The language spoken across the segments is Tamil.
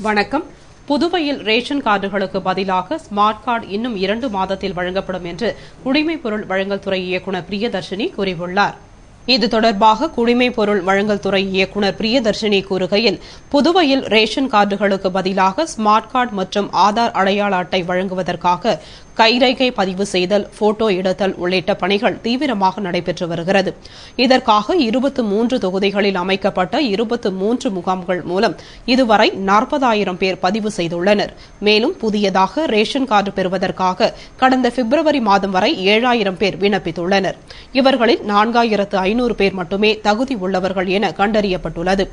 வணக்கம். புதுவையில் ரேஷன் கார்டுகளுக்கு பதிலாக ஸ்மார்ட் கார்டு இன்னும் 2 மாதத்தில் வழங்கப்படும் என்று குடிமைப் பொருள் வழங்கல் துறை இயக்குநர் பிரியதர்ஷினி கூறியுள்ளார். இது தொடர்பாக குடிமைப் பொருள் வழங்கல் துறை இயக்குநர் பிரியதர்ஷினி கூறுகையில், புதுவையில் ரேஷன் கார்டுகளுக்கு பதிலாக ஸ்மார்ட் கார்டு மற்றும் ஆதார் அடையாள அட்டை வழங்குவதற்காக கைரேகை பதிவு செய்தல், போட்டோ எடுத்தல் உள்ளிட்ட பணிகள் தீவிரமாக நடைபெற்று வருகிறது. இதற்காக 23 தொகுதிகளில் அமைக்கப்பட்ட 23 முகாம்கள் மூலம் இதுவரை 40,000 பேர் பதிவு செய்துள்ளனர். மேலும் புதியதாக ரேஷன் கார்டு பெறுவதற்காக கடந்த பிப்ரவரி மாதம் வரை 7,000 பேர் விண்ணப்பித்துள்ளனர். இவர்களில் 4,500 பேர் மட்டுமே தகுதி உள்ளவர்கள் என கண்டறியப்பட்டுள்ளது.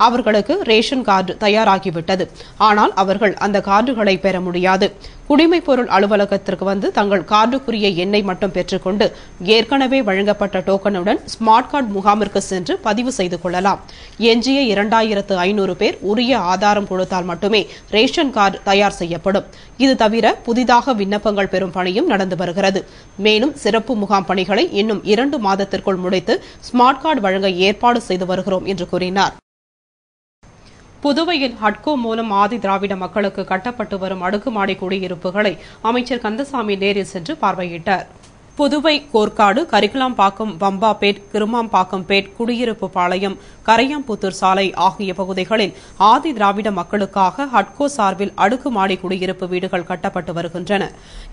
அவர்களுக்கு ரேஷன் கார்டு தயாராகிவிட்டது. ஆனால் அவர்கள் அந்த கார்டுகளை பெற முடியாது. குடிமைப் பொருள் அலுவலகத்திற்கு வந்து தங்கள் கார்டுக்குரிய எண்ணை மட்டும் பெற்றுக்கொண்டு ஏற்கனவே வழங்கப்பட்ட டோக்கனுடன் ஸ்மார்ட் கார்டு முகாமிற்கு சென்று பதிவு செய்து கொள்ளலாம். எஞ்சிய 2,500 பேர் உரிய ஆதாரம் கொடுத்தால் மட்டுமே ரேஷன் கார்டு தயார் செய்யப்படும். இது தவிர புதிதாக விண்ணப்பங்கள் பெறும் பணியும் நடந்து வருகிறது. மேலும் சிறப்பு முகாம் பணிகளை இன்னும் 2 மாதத்திற்குள் முடித்து ஸ்மார்ட் கார்டு வழங்க ஏற்பாடு செய்து வருகிறோம் என்று கூறினார். புதுவையில் ஹட்கோ மூலம் ஆதி திராவிட மக்களுக்கு கட்டப்பட்டு வரும் அடுக்குமாடி குடியிருப்புகளை அமைச்சர் கந்தசாமி நேரில் சென்று பார்வையிட்டார். புதுவை கோர்க்காடு, கரிக்கலாம்பாக்கம், பம்பாபேட், கிருமாம்பாக்கம்பேட், குடியிருப்பு பாளையம், கரையாம்புத்தூர் சாலை ஆகிய பகுதிகளில் ஆதி திராவிட மக்களுக்காக ஹட்கோ சார்பில் அடுக்குமாடி குடியிருப்பு வீடுகள் கட்டப்பட்டு வருகின்றன.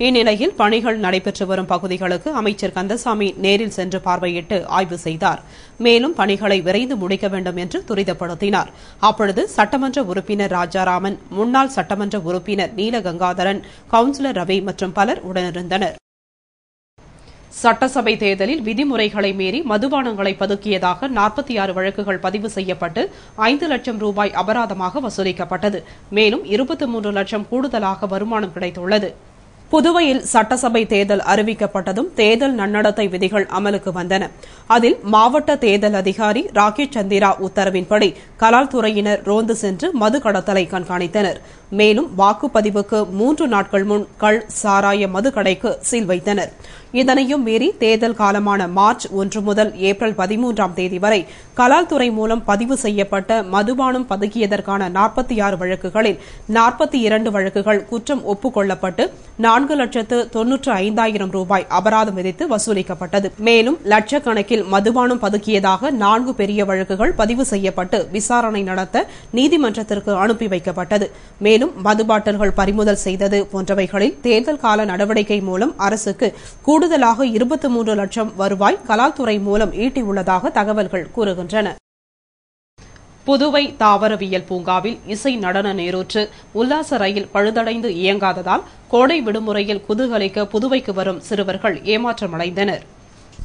இந்நிலையில் பணிகள் நடைபெற்று வரும் பகுதிகளுக்கு அமைச்சர் கந்தசாமி நேரில் சென்று பார்வையிட்டு ஆய்வு செய்தார். மேலும் பணிகளை விரைந்து முடிக்க வேண்டும் என்று துரிதப்படுத்தினார். அப்பொழுது சட்டமன்ற உறுப்பினர் ராஜாராமன், முன்னாள் சட்டமன்ற உறுப்பினர் நீலகங்காதரன், கவுன்சிலர் ரவி மற்றும் பலர் உடனிருந்தனர். சட்டசபை தேர்தலில் விதிமுறைகளை மீறி மதுபானங்களை பதுக்கியதாக 46 வழக்குகள் பதிவு செய்யப்பட்டு 5 லட்சம் ரூபாய் அபராதமாக வசூலிக்கப்பட்டது. மேலும் 23 லட்சம் கூடுதலாக வருமானம் கிடைத்துள்ளது. புதுவையில் சட்டசபை தேர்தல் அறிவிக்கப்பட்டதும் தேர்தல் நன்னடத்தை விதிகள் அமலுக்கு வந்தன. அதில் மாவட்ட தேர்தல் அதிகாரி ராகேஷ் சந்திரா உத்தரவின்படி கலால் துறையினர் ரோந்து சென்று மது கடத்தலை கண்காணித்தனர். மேலும் வாக்குப்பதிவுக்கு 3 நாட்கள் முன் கள், சாராய மது கடைக்கு சீல் வைத்தனர். இதனையும் மீறி தேர்தல் காலமான மார்ச் 1 முதல் ஏப்ரல் 13ஆம் தேதி வரை கலால் துறை மூலம் பதிவு செய்யப்பட்ட மதுபானம் பதுக்கியதற்கான 46 வழக்குகளில் 42 வழக்குகள் குற்றம் ஒப்புக் கொள்ளப்பட்டு 4,95,000 ரூபாய் அபராதம் விதித்து வசூலிக்கப்பட்டது. மேலும் லட்சக்கணக்கில் மதுபானம் பதுக்கியதாக 4 பெரிய வழக்குகள் பதிவு செய்யப்பட்டு விசாரணை நடத்த நீதிமன்றத்திற்கு அனுப்பி வைக்கப்பட்டது. மேலும் மது பாட்டில்கள் பறிமுதல் செய்தது போன்றவைகளில் தேர்தல் கால நடவடிக்கை மூலம் அரசுக்கு கூடுதலாக 23 லட்சம் வருவாய் கலால்துறை மூலம் ஈட்டியுள்ளதாக தகவல்கள் கூறுகின்றன. புதுவை தாவரவியல் பூங்காவில் இசை நடன நீரூற்று உல்லாச ரயில் பழுதடைந்து இயங்காததால் கோடை விடுமுறையில் குதூகலிக்க புதுவைக்கு வரும் சிறுவர்கள் ஏமாற்றமடைந்தனர்.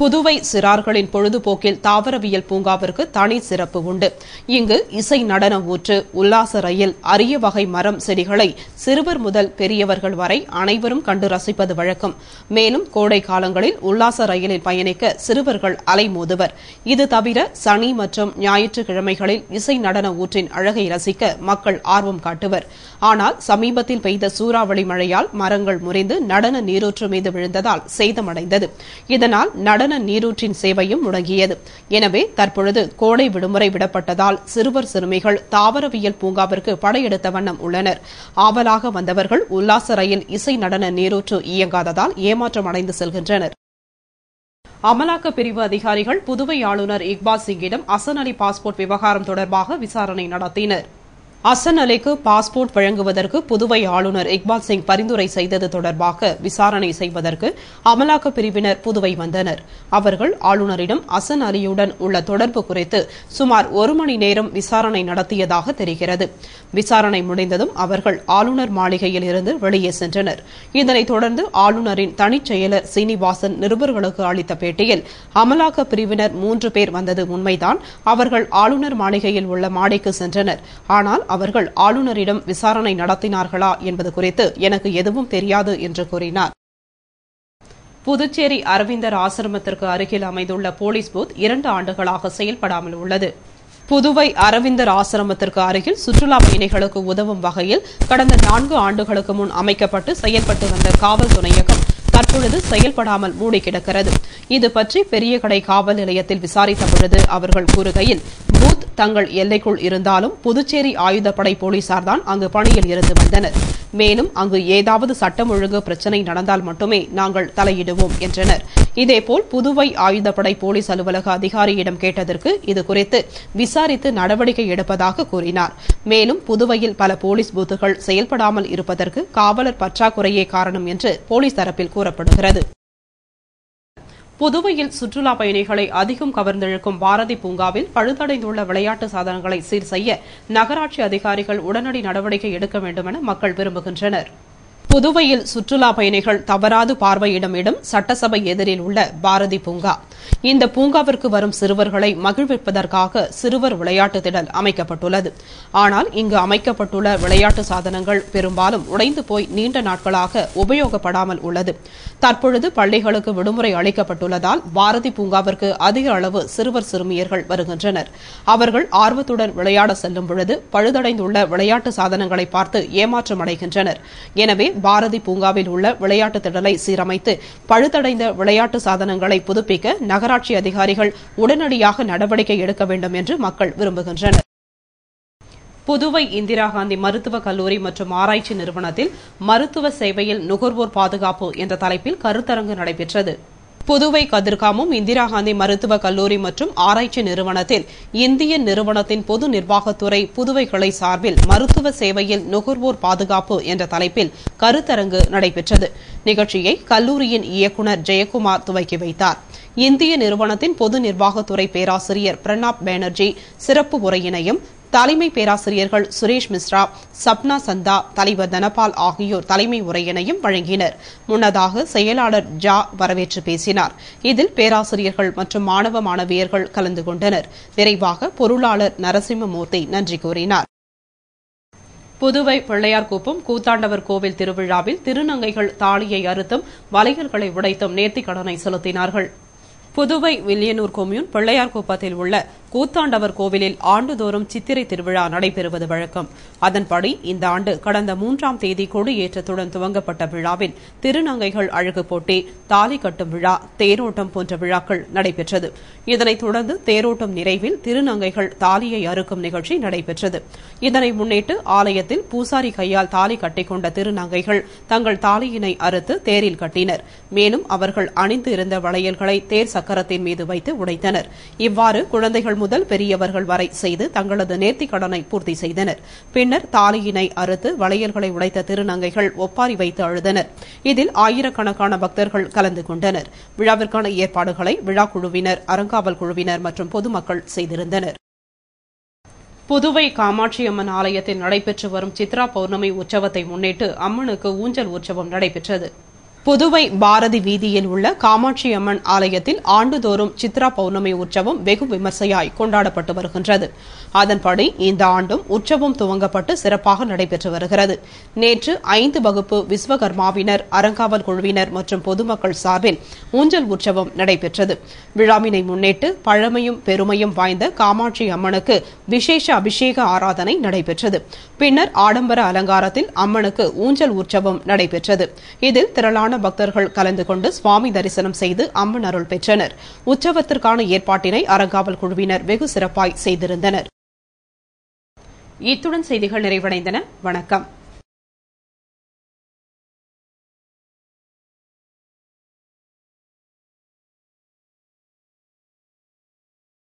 புதுவை சிறார்களின் பொழுதுபோக்கில் தாவரவியல் பூங்காவிற்கு தனி சிறப்பு உண்டு. இங்கு இசை நடன ஊற்று, உல்லாச ரயில், அரிய வகை மரம் செடிகளை சிறுவர் முதல் பெரியவர்கள் வரை அனைவரும் கண்டு ரசிப்பது வழக்கம். மேலும் கோடை காலங்களில் உல்லாச ரயிலில் பயணிக்க சிறுவர்கள் அலைமோதுவர். இது தவிர சனி மற்றும் ஞாயிற்றுக்கிழமைகளில் இசை நடன ஊற்றின் அழகை ரசிக்க மக்கள் ஆர்வம் காட்டுவர். ஆனால் சமீபத்தில் பெய்த சூறாவளி மழையால் மரங்கள் முறிந்து நடன நீரூற்று மீது விழுந்ததால் சேதமடைந்தது. இதனால் நடன நீரூற்றின் சேவையும் முடங்கியது. எனவே தற்பொழுது கோடை விடுமுறை விடப்பட்டதால் சிறுவர் சிறுமிகள் தாவரவியல் பூங்காவிற்கு படையெடுத்த வண்ணம் உள்ளனர். ஆவலாக வந்தவர்கள் உல்லாச ரயில் இசை நடன நீரூற்று இயங்காததால் ஏமாற்றம் அடைந்து செல்கின்றனர். அமலாக்க பிரிவு அதிகாரிகள் புதுவை ஆளுநர் இக்பால் சிங்கிடம் அசன் அலி பாஸ்போர்ட் விவகாரம் தொடர்பாக விசாரணை நடத்தினர். அசன் அலிக்கு பாஸ்போர்ட் வழங்குவதற்கு புதுவை ஆளுநர் இக்பால் சிங் பரிந்துரை செய்தது தொடர்பாக விசாரணை செய்வதற்கு அமலாக்க பிரிவினர் புதுவை வந்தனர். அவர்கள் ஆளுநரிடம் அசன் அலியுடன் உள்ள தொடர்பு குறித்து சுமார் 1 மணி நேரம் விசாரணை நடத்தியதாக தெரிகிறது. விசாரணை முடிந்ததும் அவர்கள் ஆளுநர் மாளிகையில் இருந்து வெளியே சென்றனர். இதனைத் தொடர்ந்து ஆளுநரின் தனிச் செயலர் சீனிவாசன் நிருபர்களுக்கு அளித்த பேட்டியில் அமலாக்க பிரிவினர் 3 பேர் வந்தது உண்மைதான். அவர்கள் ஆளுநர் மாளிகையில் உள்ள மாடிக்கு சென்றனர். ஆனால் அவர்கள் ஆளுநரிடம் விசாரணை நடத்தினார்களா என்பது குறித்து எனக்கு எதுவும் தெரியாது என்று கூறினார். புதுச்சேரி அரவிந்தர் ஆசிரமத்திற்கு அருகில் அமைந்துள்ள போலீஸ் பூத் 2 ஆண்டுகளாக செயல்படாமல் உள்ளது. புதுவை அரவிந்தர் ஆசிரமத்திற்கு அருகில் சுற்றுலா பயணிகளுக்கு உதவும் வகையில் கடந்த 4 ஆண்டுகளுக்கு முன் அமைக்கப்பட்டு செயல்பட்டு வந்த காவல் துணையகம் தற்பொழுது செயல்படாமல் மூடி கிடக்கிறது. இது பற்றி பெரிய கடை காவல் நிலையத்தில் விசாரித்த பொழுது அவர்கள் கூறுகையில் பூத் தங்கள் எல்லைக்குள் இருந்தாலும் புதுச்சேரி ஆயுதப்படை போலீசார்தான் அங்கு பணியில் இருந்து வந்தனர். மேலும் அங்கு ஏதாவது சட்டம் ஒழுங்கு பிரச்சினை நடந்தால் மட்டுமே நாங்கள் தலையிடுவோம் என்றனர். இதேபோல் புதுவை ஆயுதப்படை போலீஸ் அலுவலக அதிகாரியிடம் கேட்டதற்கு இதுகுறித்து விசாரித்து நடவடிக்கை எடுப்பதாக கூறினார். மேலும் புதுவையில் பல போலீஸ் பூத்துகள் செயல்படாமல் இருப்பதற்கு காவலர் பற்றாக்குறையே காரணம் என்று போலீஸ் தரப்பில் கூறப்படுகிறது. புதுவையில் சுற்றுலா பயணிகளை அதிகம் கவர்ந்திழுக்கும் பாரதி பூங்காவில் பழுதடைந்துள்ள விளையாட்டு சாதனங்களை சீர் செய்ய நகராட்சி அதிகாரிகள் உடனடி நடவடிக்கை எடுக்க வேண்டும் என மக்கள் விரும்புகின்றனர். புதுவையில் சுற்றுலா பயணிகள் தவறாது பார்வையிடும் இடம் சட்டசபை எதிரில் உள்ள பாரதி பூங்கா. இந்த பூங்காவிற்கு வரும் சிறுவர்களை மகிழ்விப்பதற்காக சிறுவர் விளையாட்டு திடல் அமைக்கப்பட்டுள்ளது. ஆனால் இங்கு அமைக்கப்பட்டுள்ள விளையாட்டு சாதனங்கள் பெரும்பாலும் உடைந்து போய் நீண்ட நாட்களாக உபயோகப்படாமல் உள்ளது. தற்பொழுது பள்ளிகளுக்கு விடுமுறை அளிக்கப்பட்டுள்ளதால் பாரதி பூங்காவிற்கு அதிக அளவு சிறுவர் சிறுமியர்கள் வருகின்றனர். அவர்கள் ஆர்வத்துடன் விளையாட செல்லும் பொழுது பழுதடைந்துள்ள விளையாட்டு சாதனங்களை பார்த்து ஏமாற்றம் அடைகின்றனர். எனவே பாரதி பூங்காவில் உள்ள விளையாட்டு திடலை சீரமைத்து பழுதடைந்த விளையாட்டு சாதனங்களை புதுப்பிக்க நகராட்சி அதிகாரிகள் உடனடியாக நடவடிக்கை எடுக்க வேண்டும் என்று மக்கள் விரும்புகின்றனர். புதுவை இந்திரா காந்தி மருத்துவக் கல்லூரி மற்றும் ஆராய்ச்சி நிறுவனத்தில் மருத்துவ சேவையில் நுகர்வோர் பாதுகாப்பு என்ற தலைப்பில் கருத்தரங்கு நடைபெற்றது. புதுவை கதிர்காமம் இந்திரா காந்தி மருத்துவக் கல்லூரி மற்றும் ஆராய்ச்சி நிறுவனத்தில் இந்திய நிறுவனத்தின் பொது நிர்வாகத்துறை புதுவை கிளை சார்பில் மருத்துவ சேவையில் நுகர்வோர் பாதுகாப்பு என்ற தலைப்பில் கருத்தரங்கு நடைபெற்றது. நிகழ்ச்சியை கல்லூரியின் இயக்குநர் ஜெயக்குமார் துவக்கி வைத்தார். இந்திய நிறுவனத்தின் பொது நிர்வாகத்துறை பேராசிரியர் பிரணாப் பானர்ஜி சிறப்பு உரையினையும், தலைமை பேராசிரியர்கள் சுரேஷ் மிஸ்ரா, சப்னா சந்தா, தலைவர் தனபால் ஆகியோர் தலைமை உரையினையும் வழங்கினர். முன்னதாக செயலாளர் ஜா வரவேற்று பேசினார். இதில் பேராசிரியர்கள் மற்றும் மாணவ மாணவியர்கள் கலந்து கொண்டனர். நிறைவாக பொருளாளர் நரசிம்மமூர்த்தி நன்றி கூறினார். புதுவை பிள்ளையார்குப்பம் கூத்தாண்டவர் கோவில் திருவிழாவில் திருநங்கைகள் தாலியை அறுத்தும் வளையல்களை உடைத்தும் நேர்த்திக்கடனை செலுத்தினார்கள். புதுவை வில்லியனூர் கொம்யூன் பிள்ளையார்குப்பத்தில் உள்ள கூத்தாண்டவர் கோவிலில் ஆண்டுதோறும் சித்திரை திருவிழா நடைபெறுவது வழக்கம். அதன்படி இந்த ஆண்டு கடந்த 3ஆம் தேதி கொடியேற்றத்துடன் துவங்கப்பட்ட விழாவில் திருநங்கைகள் அழகு போட்டி, தாலி கட்டும் விழா, தேரோட்டம் போன்ற விழாக்கள் நடைபெற்றது. இதனைத் தொடர்ந்து தேரோட்டம் நிறைவில் திருநங்கைகள் தாலியை அறுக்கும் நிகழ்ச்சி நடைபெற்றது. இதனை முன்னிட்டு ஆலயத்தில் பூசாரி கையால் தாலி கட்டிக்கொண்ட திருநங்கைகள் தங்கள் தாலியினை அறுத்து தேரில் கட்டினர். மேலும் அவர்கள் அணிந்து இருந்த வளையல்களை தேர் சக்கரத்தின் மீது வைத்து உடைத்தனர். இவ்வாறு குழந்தைகள் முதல் பெரியவர்கள் வரை செய்து தங்களது நேர்த்திக் கடனை பூர்த்தி செய்தனர். பின்னர் தாலியினை அறுத்து வளையல்களை உடைத்த திருநங்கைகள் ஒப்பாரி வைத்து அழுதனர். இதில் ஆயிரக்கணக்கான பக்தர்கள் கலந்து கொண்டனர். விழாவிற்கான ஏற்பாடுகளை விழா குழுவினர், அறங்காவல் குழுவினர் மற்றும் பொதுமக்கள் செய்திருந்தனர். புதுவை காமாட்சியம்மன் ஆலயத்தில் நடைபெற்று வரும் சித்ரா பௌர்ணமி உற்சவத்தை முன்னிட்டு அம்மனுக்கு ஊஞ்சல் உற்சவம் நடைபெற்றது. புதுவை பாரதி வீதியில் உள்ள காமாட்சி அம்மன் ஆலயத்தில் ஆண்டுதோறும் சித்ரா பௌர்ணமி உற்சவம் வெகு விமர்சையாய் கொண்டாடப்பட்டு வருகின்றது. அதன்படி இந்த ஆண்டும் உற்சவம் துவங்கப்பட்டு சிறப்பாக நடைபெற்று வருகிறது. நேற்று 5 வகுப்பு விஸ்வகர்மாவினர், அறங்காவல் குழுவினர் மற்றும் பொதுமக்கள் சார்பில் ஊஞ்சல் உற்சவம் நடைபெற்றது. விழாவினை முன்னிட்டு பழமையும் பெருமையும் வாய்ந்த காமாட்சி அம்மனுக்கு விசேஷ அபிஷேக ஆராதனை நடைபெற்றது. பின்னர் ஆடம்பர அலங்காரத்தில் அம்மனுக்கு ஊஞ்சல் உற்சவம் நடைபெற்றது. இதில் திரளான பக்தர்கள் கலந்து கொண்டு சுவாமி தரிசனம் செய்து அம்மன் அருள் பெற்றனர். உற்சவத்திற்கான ஏற்பாட்டினை அறங்காவல் குழுவினர் வெகு சிறப்பாய் செய்திருந்தனர். இத்துடன் செய்திகள் நிறைவடைந்தன. வணக்கம்.